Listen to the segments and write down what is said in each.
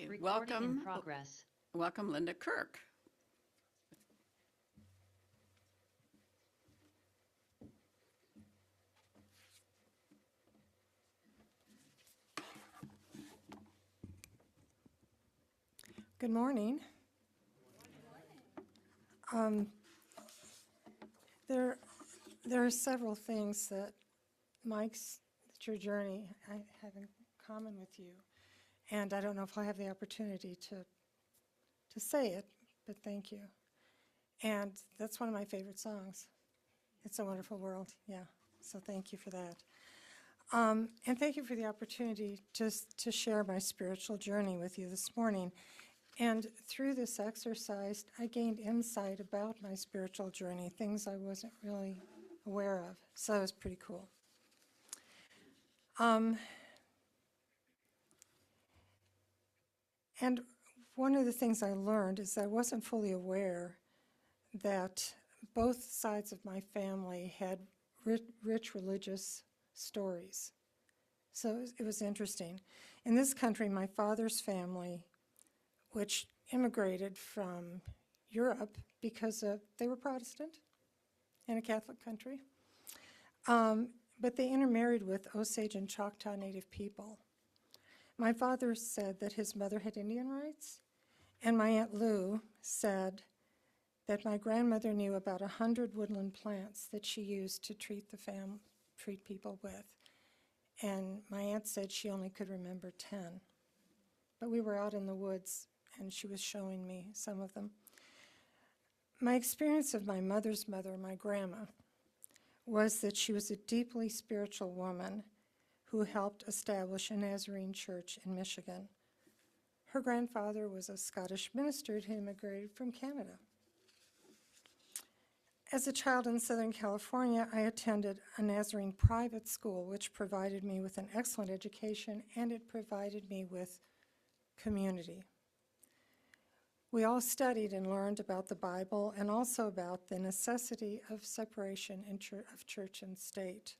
Okay, Recording in progress. welcome Linda Kirk. Good morning. There are several things that your journey I have in common with you, and I don't know if I'll have the opportunity to say it, but thank you. And that's one of my favorite songs. It's a Wonderful World, yeah. So thank you for that. And thank you for the opportunity to share my spiritual journey with you this morning. And through this exercise, I gained insight about my spiritual journey, things I wasn't really aware of. So that was pretty cool. And one of the things I learned is I wasn't fully aware that both sides of my family had rich religious stories. So it was interesting. In this country, my father's family, which immigrated from Europe because they were Protestant in a Catholic country, but they intermarried with Osage and Choctaw Native people. My father said that his mother had Indian rights, and my Aunt Lou said that my grandmother knew about 100 woodland plants that she used to treat people with. And my aunt said she only could remember 10. But we were out in the woods, and she was showing me some of them. My experience of my mother's mother, my grandma, was that she was a deeply spiritual woman who helped establish a Nazarene church in Michigan. Her grandfather was a Scottish minister who immigrated from Canada. As a child in Southern California, I attended a Nazarene private school, which provided me with an excellent education, and it provided me with community. We all studied and learned about the Bible and also about the necessity of separation of church and state.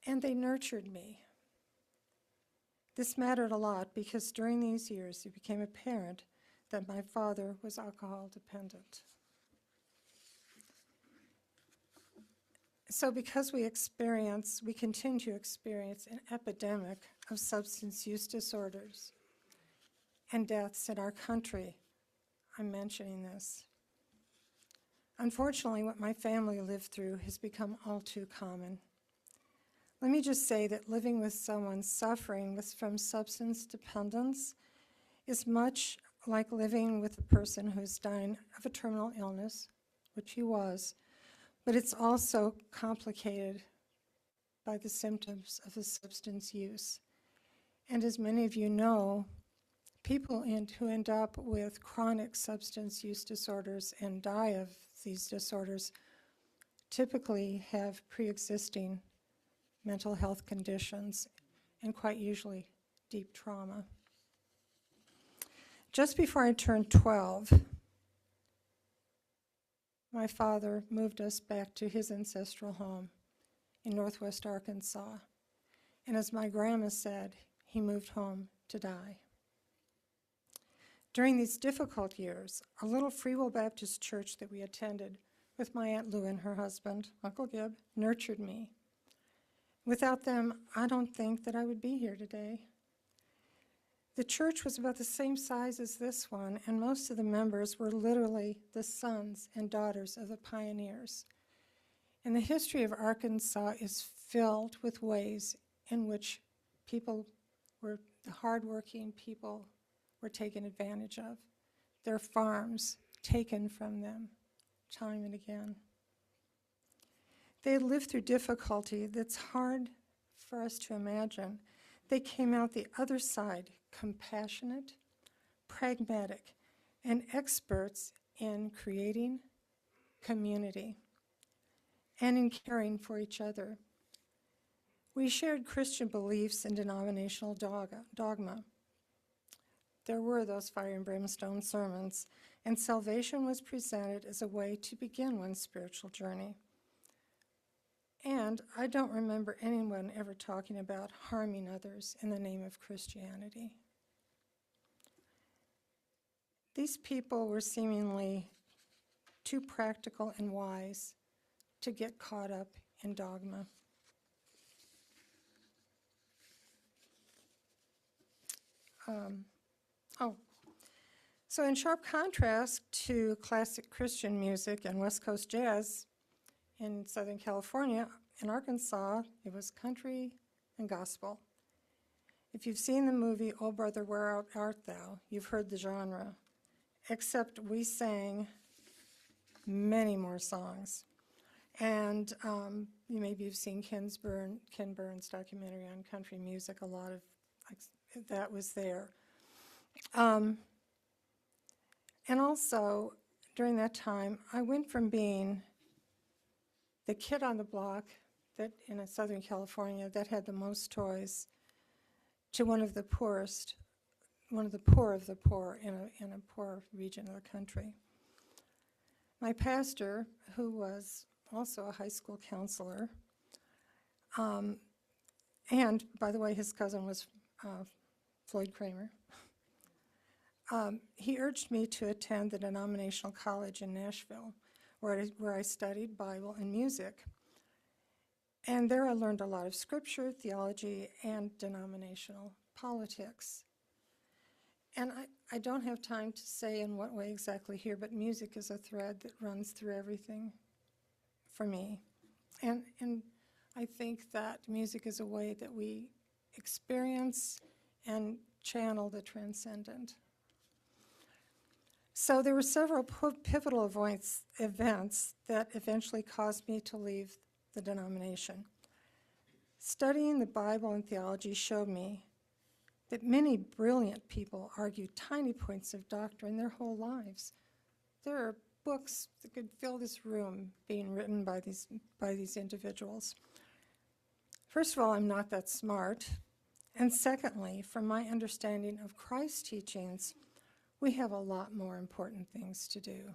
And they nurtured me. This mattered a lot because during these years it became apparent that my father was alcohol dependent. So because we continue to experience an epidemic of substance use disorders and deaths in our country, I'm mentioning this. Unfortunately, what my family lived through has become all too common. Let me just say that living with someone suffering from substance dependence is much like living with a person who's dying of a terminal illness, which he was, but it's also complicated by the symptoms of the substance use. And as many of you know, people who end up with chronic substance use disorders and die of these disorders typically have pre-existing mental health conditions and quite usually deep trauma. Just before I turned 12, my father moved us back to his ancestral home in northwest Arkansas. And as my grandma said, he moved home to die. During these difficult years, a little Free Will Baptist church that we attended with my Aunt Lou and her husband, Uncle Gib, nurtured me. Without them, I don't think that I would be here today. The church was about the same size as this one, and most of the members were literally the sons and daughters of the pioneers. And the history of Arkansas is filled with ways in which the hardworking people were taken advantage of. Their farms taken from them, time and again. They had lived through difficulty that's hard for us to imagine. They came out the other side compassionate, pragmatic, and experts in creating community and in caring for each other. We shared Christian beliefs and denominational dogma. There were those fire and brimstone sermons, and salvation was presented as a way to begin one's spiritual journey. And I don't remember anyone ever talking about harming others in the name of Christianity. These people were seemingly too practical and wise to get caught up in dogma. So in sharp contrast to classic Christian music and West Coast jazz in Southern California, in Arkansas, it was country and gospel. If you've seen the movie Oh Brother, Where Art Thou, you've heard the genre, except we sang many more songs. And maybe you've seen Ken Burns' documentary on country music. A lot of that was there. And also, during that time, I went from being the kid on the block that in Southern California that had the most toys to one of the poor of the poor in a poor region of the country. My pastor, who was also a high school counselor, and by the way, his cousin was Floyd Kramer, he urged me to attend the denominational college in Nashville, where I studied Bible and music. And there I learned a lot of scripture, theology, and denominational politics. And I don't have time to say in what way exactly here, but music is a thread that runs through everything for me. And I think that music is a way that we experience and channel the transcendent. So there were several pivotal events that eventually caused me to leave the denomination. Studying the Bible and theology showed me that many brilliant people argue tiny points of doctrine their whole lives. There are books that could fill this room being written by these individuals. First of all, I'm not that smart. And secondly, from my understanding of Christ's teachings, we have a lot more important things to do.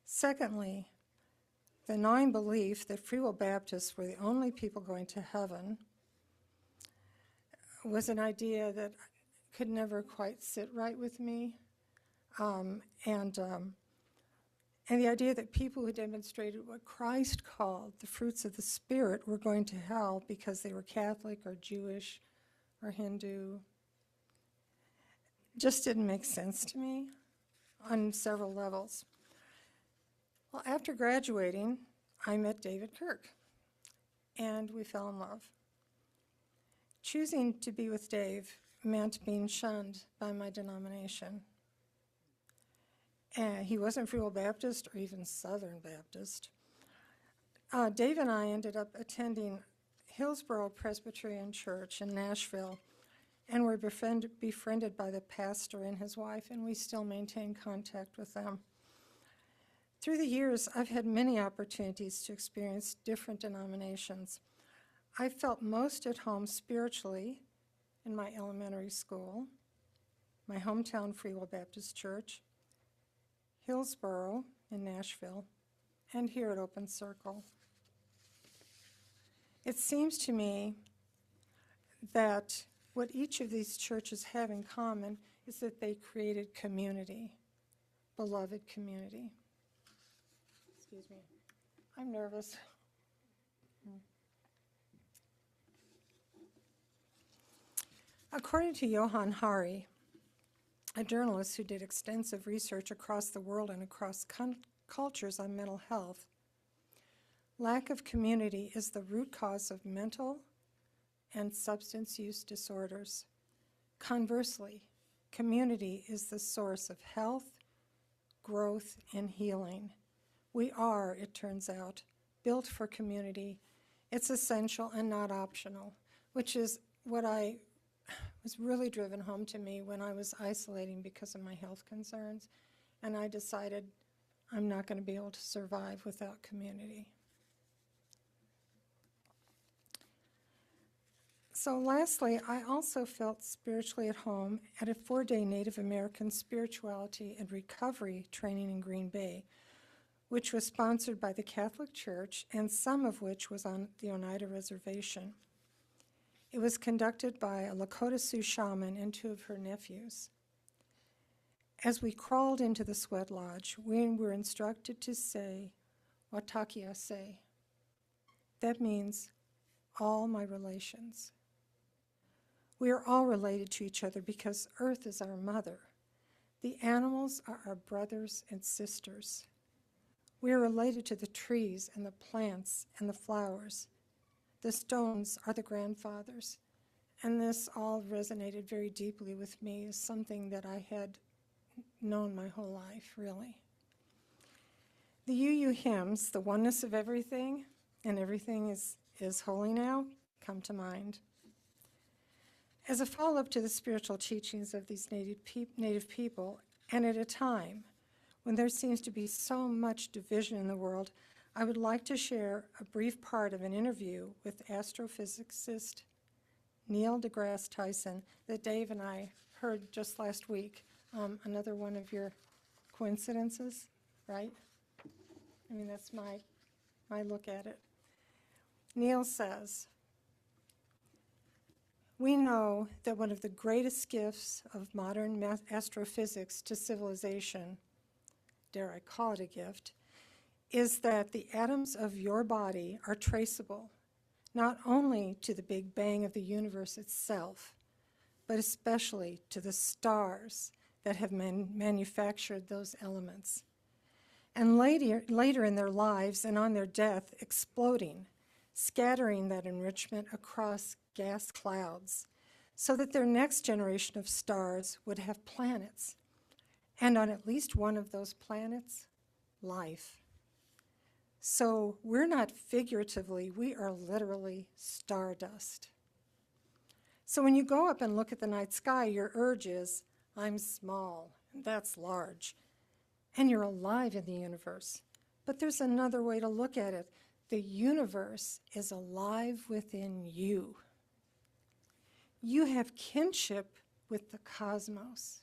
Secondly, the gnawing belief that Free Will Baptists were the only people going to heaven was an idea that could never quite sit right with me. And the idea that people who demonstrated what Christ called the fruits of the Spirit were going to hell because they were Catholic or Jewish or Hindu just didn't make sense to me on several levels. Well, after graduating, I met David Kirk, and we fell in love. Choosing to be with Dave meant being shunned by my denomination. And he wasn't Free Will Baptist or even Southern Baptist. Dave and I ended up attending Hillsboro Presbyterian Church in Nashville, and were befriended by the pastor and his wife, and we still maintain contact with them. Through the years, I've had many opportunities to experience different denominations. I felt most at home spiritually in my elementary school, my hometown Free Will Baptist Church, Hillsboro in Nashville, and here at Open Circle. It seems to me that what each of these churches have in common is that they created community, beloved community. Excuse me, I'm nervous. According to Johann Hari, a journalist who did extensive research across the world and across cultures on mental health, lack of community is the root cause of mental and substance use disorders. Conversely, community is the source of health, growth, and healing. We are, it turns out, built for community. It's essential and not optional, which is what was really driven home to me when I was isolating because of my health concerns, and I decided I'm not going to be able to survive without community. So lastly, I also felt spiritually at home at a 4-day Native American spirituality and recovery training in Green Bay, which was sponsored by the Catholic Church and some of which was on the Oneida Reservation. It was conducted by a Lakota Sioux shaman and two of her nephews. As we crawled into the sweat lodge, we were instructed to say, "Watakia say." That means all my relations. We are all related to each other because Earth is our mother. The animals are our brothers and sisters. We are related to the trees and the plants and the flowers. The stones are the grandfathers. And this all resonated very deeply with me as something that I had known my whole life, really. The UU hymns, "The Oneness of Everything," and "Everything is Holy Now," come to mind. As a follow-up to the spiritual teachings of these native people, and at a time when there seems to be so much division in the world, I would like to share a brief part of an interview with astrophysicist Neil deGrasse Tyson that Dave and I heard just last week. Another one of your coincidences, right? I mean, that's my look at it. Neil says, "We know that one of the greatest gifts of modern astrophysics to civilization, dare I call it a gift, is that the atoms of your body are traceable, not only to the Big Bang of the universe itself, but especially to the stars that have manufactured those elements. And later in their lives and on their death, exploding, scattering that enrichment across gas clouds, so that their next generation of stars would have planets, and on at least one of those planets, life. So we're not figuratively, we are literally stardust. So when you go up and look at the night sky, your urge is, I'm small, and that's large. And you're alive in the universe. But there's another way to look at it. The universe is alive within you. You have kinship with the cosmos.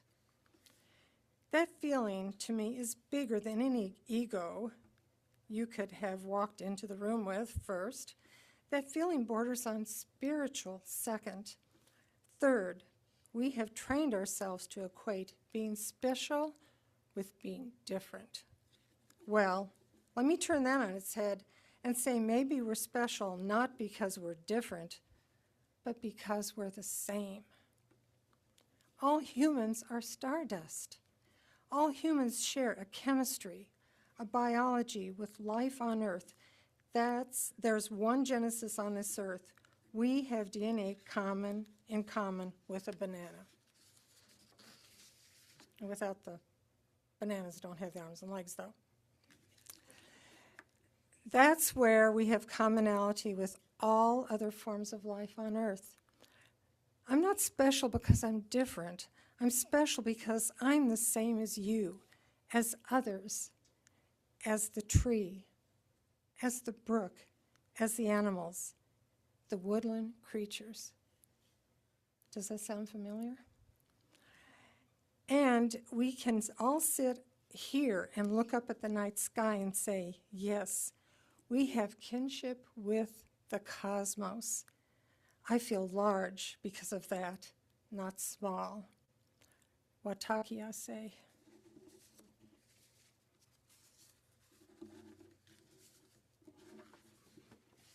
That feeling, to me, is bigger than any ego you could have walked into the room with first. That feeling borders on spiritual second. Third, we have trained ourselves to equate being special with being different. Well, let me turn that on its head and say maybe we're special not because we're different, but because we're the same. All humans are stardust. All humans share a chemistry, a biology with life on Earth. There's one Genesis on this earth. We have DNA in common with a banana. And without the bananas don't have the arms and legs, though. That's where we have commonality with all other forms of life on Earth. I'm not special because I'm different. I'm special because I'm the same as you, as others, as the tree, as the brook, as the animals, the woodland creatures. Does that sound familiar? And we can all sit here and look up at the night sky and say, yes, we have kinship with the cosmos. I feel large because of that, not small. Watakia say.